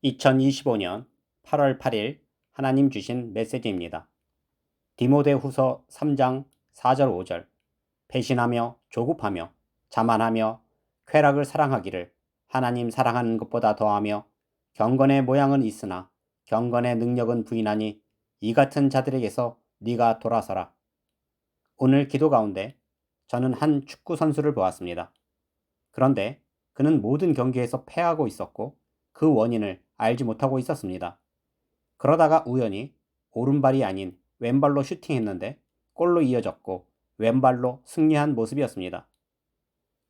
2025년 8월 8일 하나님 주신 메시지입니다. 디모데후서 3장 4절 5절 배신하며 조급하며 자만하며 쾌락을 사랑하기를 하나님 사랑하는 것보다 더하며 경건의 모양은 있으나 경건의 능력은 부인하니 이 같은 자들에게서 네가 돌아서라. 오늘 기도 가운데 저는 한 축구 선수를 보았습니다. 그런데 그는 모든 경기에서 패하고 있었고 그 원인을 알지 못하고 있었습니다. 그러다가 우연히 오른발이 아닌 왼발로 슈팅했는데 골로 이어졌고 왼발로 승리한 모습이었습니다.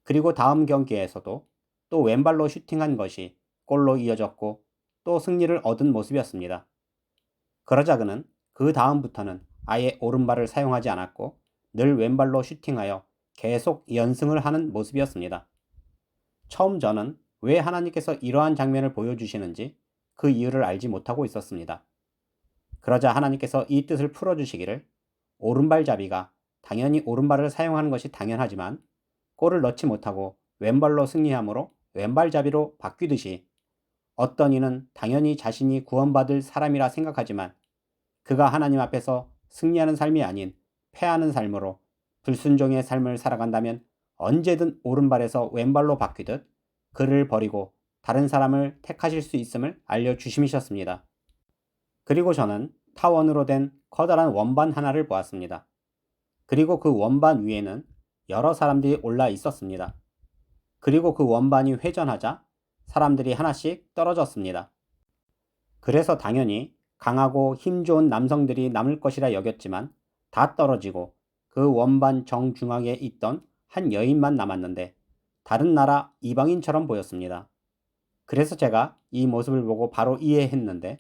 그리고 다음 경기에서도 또 왼발로 슈팅한 것이 골로 이어졌고 또 승리를 얻은 모습이었습니다. 그러자 그는 그 다음부터는 아예 오른발을 사용하지 않았고 늘 왼발로 슈팅하여 계속 연승을 하는 모습이었습니다. 처음 저는 왜 하나님께서 이러한 장면을 보여주시는지 그 이유를 알지 못하고 있었습니다. 그러자 하나님께서 이 뜻을 풀어주시기를 오른발잡이가 당연히 오른발을 사용하는 것이 당연하지만 골을 넣지 못하고 왼발로 승리함으로 왼발잡이로 바뀌듯이 어떤 이는 당연히 자신이 구원받을 사람이라 생각하지만 그가 하나님 앞에서 승리하는 삶이 아닌 패하는 삶으로 불순종의 삶을 살아간다면 언제든 오른발에서 왼발로 바뀌듯 그를 버리고 다른 사람을 택하실 수 있음을 알려주심이셨습니다. 그리고 저는 타원으로 된 커다란 원반 하나를 보았습니다. 그리고 그 원반 위에는 여러 사람들이 올라 있었습니다. 그리고 그 원반이 회전하자 사람들이 하나씩 떨어졌습니다. 그래서 당연히 강하고 힘 좋은 남성들이 남을 것이라 여겼지만 다 떨어지고 그 원반 정중앙에 있던 한 여인만 남았는데 다른 나라 이방인처럼 보였습니다. 그래서 제가 이 모습을 보고 바로 이해했는데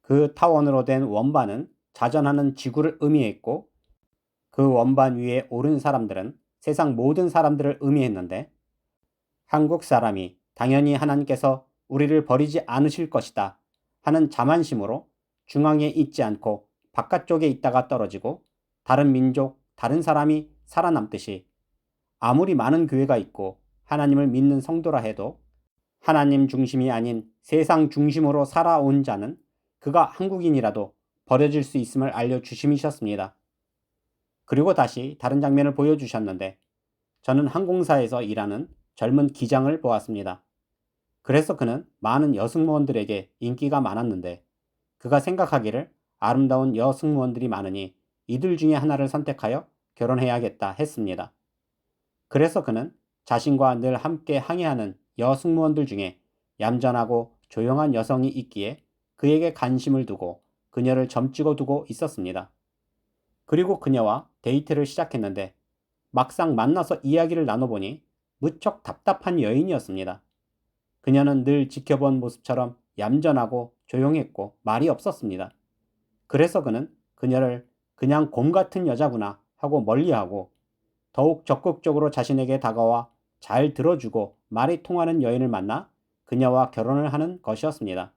그 타원으로 된 원반은 자전하는 지구를 의미했고 그 원반 위에 오른 사람들은 세상 모든 사람들을 의미했는데 한국 사람이 당연히 하나님께서 우리를 버리지 않으실 것이다 하는 자만심으로 중앙에 있지 않고 바깥쪽에 있다가 떨어지고 다른 민족, 다른 사람이 살아남듯이 아무리 많은 교회가 있고 하나님을 믿는 성도라 해도 하나님 중심이 아닌 세상 중심으로 살아온 자는 그가 한국인이라도 버려질 수 있음을 알려주심이셨습니다. 그리고 다시 다른 장면을 보여주셨는데 저는 항공사에서 일하는 젊은 기장을 보았습니다. 그래서 그는 많은 여승무원들에게 인기가 많았는데 그가 생각하기를 아름다운 여승무원들이 많으니 이들 중에 하나를 선택하여 결혼해야겠다 했습니다. 그래서 그는 자신과 늘 함께 항해하는 여승무원들 중에 얌전하고 조용한 여성이 있기에 그에게 관심을 두고 그녀를 점찍어 두고 있었습니다. 그리고 그녀와 데이트를 시작했는데 막상 만나서 이야기를 나눠보니 무척 답답한 여인이었습니다. 그녀는 늘 지켜본 모습처럼 얌전하고 조용했고 말이 없었습니다. 그래서 그는 그녀를 그냥 곰 같은 여자구나 하고 멀리하고 더욱 적극적으로 자신에게 다가와 잘 들어주고 말이 통하는 여인을 만나 그녀와 결혼을 하는 것이었습니다.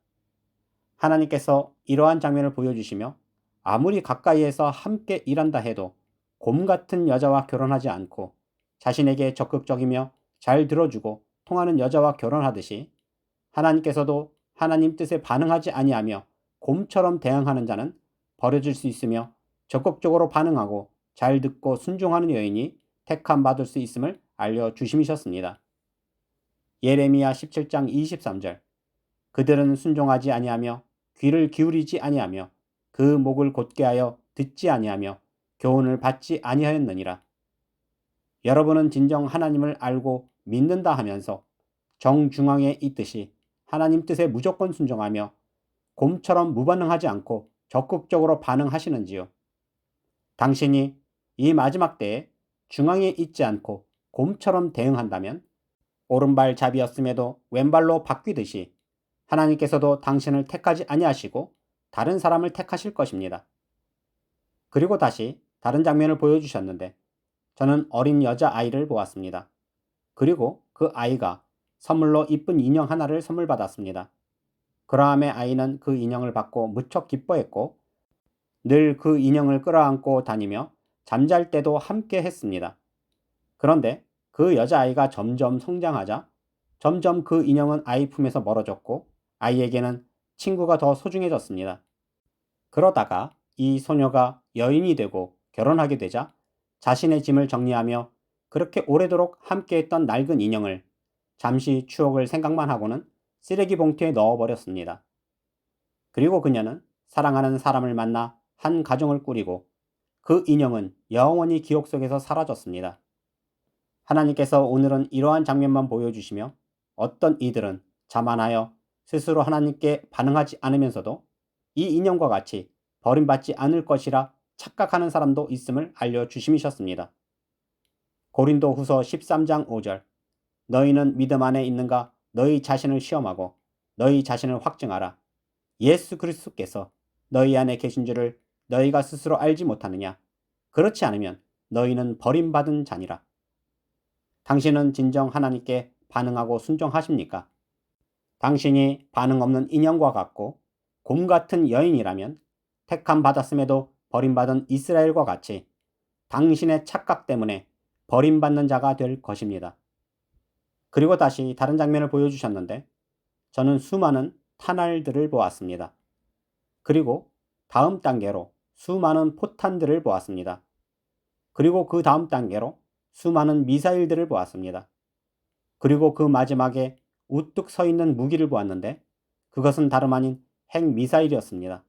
하나님께서 이러한 장면을 보여주시며 아무리 가까이에서 함께 일한다 해도 곰 같은 여자와 결혼하지 않고 자신에게 적극적이며 잘 들어주고 통하는 여자와 결혼하듯이 하나님께서도 하나님 뜻에 반응하지 아니하며 곰처럼 대응하는 자는 버려질 수 있으며 적극적으로 반응하고 잘 듣고 순종하는 여인이 택함 받을 수 있음을 알려주심이셨습니다. 예레미야 17장 23절 그들은 순종하지 아니하며 귀를 기울이지 아니하며 그 목을 곧게 하여 듣지 아니하며 교훈을 받지 아니하였느니라. 여러분은 진정 하나님을 알고 믿는다 하면서 정중앙에 있듯이 하나님 뜻에 무조건 순종하며 곰처럼 무반응하지 않고 적극적으로 반응하시는지요? 당신이 이 마지막 때에 중앙에 있지 않고 곰처럼 대응한다면 오른발 잡이였음에도 왼발로 바뀌듯이 하나님께서도 당신을 택하지 아니하시고 다른 사람을 택하실 것입니다. 그리고 다시 다른 장면을 보여주셨는데 저는 어린 여자아이를 보았습니다. 그리고 그 아이가 선물로 이쁜 인형 하나를 선물 받았습니다. 그러함에 아이는 그 인형을 받고 무척 기뻐했고 늘 그 인형을 끌어안고 다니며 잠잘 때도 함께 했습니다. 그런데 그 여자아이가 점점 성장하자 점점 그 인형은 아이 품에서 멀어졌고 아이에게는 친구가 더 소중해졌습니다. 그러다가 이 소녀가 여인이 되고 결혼하게 되자 자신의 짐을 정리하며 그렇게 오래도록 함께했던 낡은 인형을 잠시 추억을 생각만 하고는 쓰레기 봉투에 넣어버렸습니다. 그리고 그녀는 사랑하는 사람을 만나 한 가정을 꾸리고 그 인형은 영원히 기억 속에서 사라졌습니다. 하나님께서 오늘은 이러한 장면만 보여주시며 어떤 이들은 자만하여 스스로 하나님께 반응하지 않으면서도 이 인형과 같이 버림받지 않을 것이라 착각하는 사람도 있음을 알려주심이셨습니다. 고린도 후서 13장 5절 너희는 믿음 안에 있는가 너희 자신을 시험하고 너희 자신을 확증하라. 예수 그리스도께서 너희 안에 계신 줄을 너희가 스스로 알지 못하느냐. 그렇지 않으면 너희는 버림받은 자니라. 당신은 진정 하나님께 반응하고 순종하십니까? 당신이 반응 없는 인형과 같고 곰 같은 여인이라면 택함 받았음에도 버림받은 이스라엘과 같이 당신의 착각 때문에 버림받는 자가 될 것입니다. 그리고 다시 다른 장면을 보여주셨는데 저는 수많은 탄알들을 보았습니다. 그리고 다음 단계로 수많은 포탄들을 보았습니다. 그리고 그 다음 단계로 수많은 미사일들을 보았습니다. 그리고 그 마지막에 우뚝 서 있는 무기를 보았는데 그것은 다름 아닌 핵미사일이었습니다.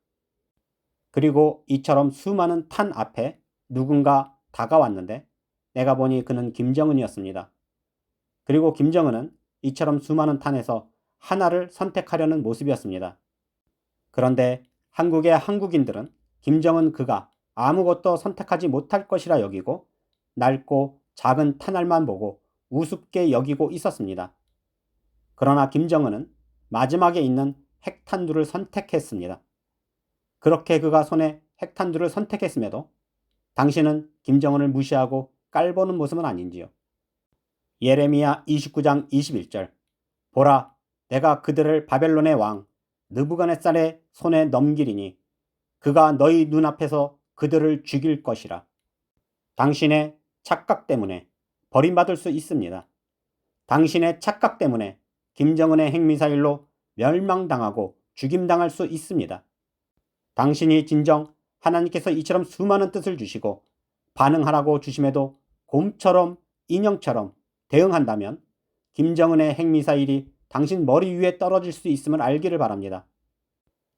그리고 이처럼 수많은 탄 앞에 누군가 다가왔는데 내가 보니 그는 김정은이었습니다. 그리고 김정은은 이처럼 수많은 탄에서 하나를 선택하려는 모습이었습니다. 그런데 한국의 한국인들은 김정은 그가 아무것도 선택하지 못할 것이라 여기고 낡고 작은 탄알만 보고 우습게 여기고 있었습니다. 그러나 김정은은 마지막에 있는 핵탄두를 선택했습니다. 그렇게 그가 손에 핵탄두를 선택했음에도 당신은 김정은을 무시하고 깔보는 모습은 아닌지요. 예레미야 29장 21절 보라 내가 그들을 바벨론의 왕 느부갓네살의 손에 넘기리니 그가 너희 눈앞에서 그들을 죽일 것이라. 당신의 착각 때문에 버림받을 수 있습니다. 당신의 착각 때문에 김정은의 핵미사일로 멸망당하고 죽임당할 수 있습니다. 당신이 진정 하나님께서 이처럼 수많은 뜻을 주시고 반응하라고 주심에도 곰처럼 인형처럼 대응한다면 김정은의 핵미사일이 당신 머리 위에 떨어질 수 있음을 알기를 바랍니다.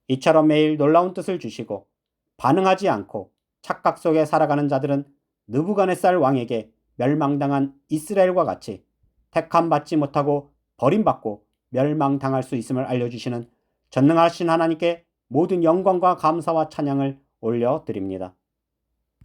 이처럼 매일 놀라운 뜻을 주시고 반응하지 않고 착각 속에 살아가는 자들은 느부갓네살 왕에게 멸망당한 이스라엘과 같이 택함 받지 못하고 버림받고 멸망당할 수 있음을 알려주시는 전능하신 하나님께 모든 영광과 감사와 찬양을 올려드립니다.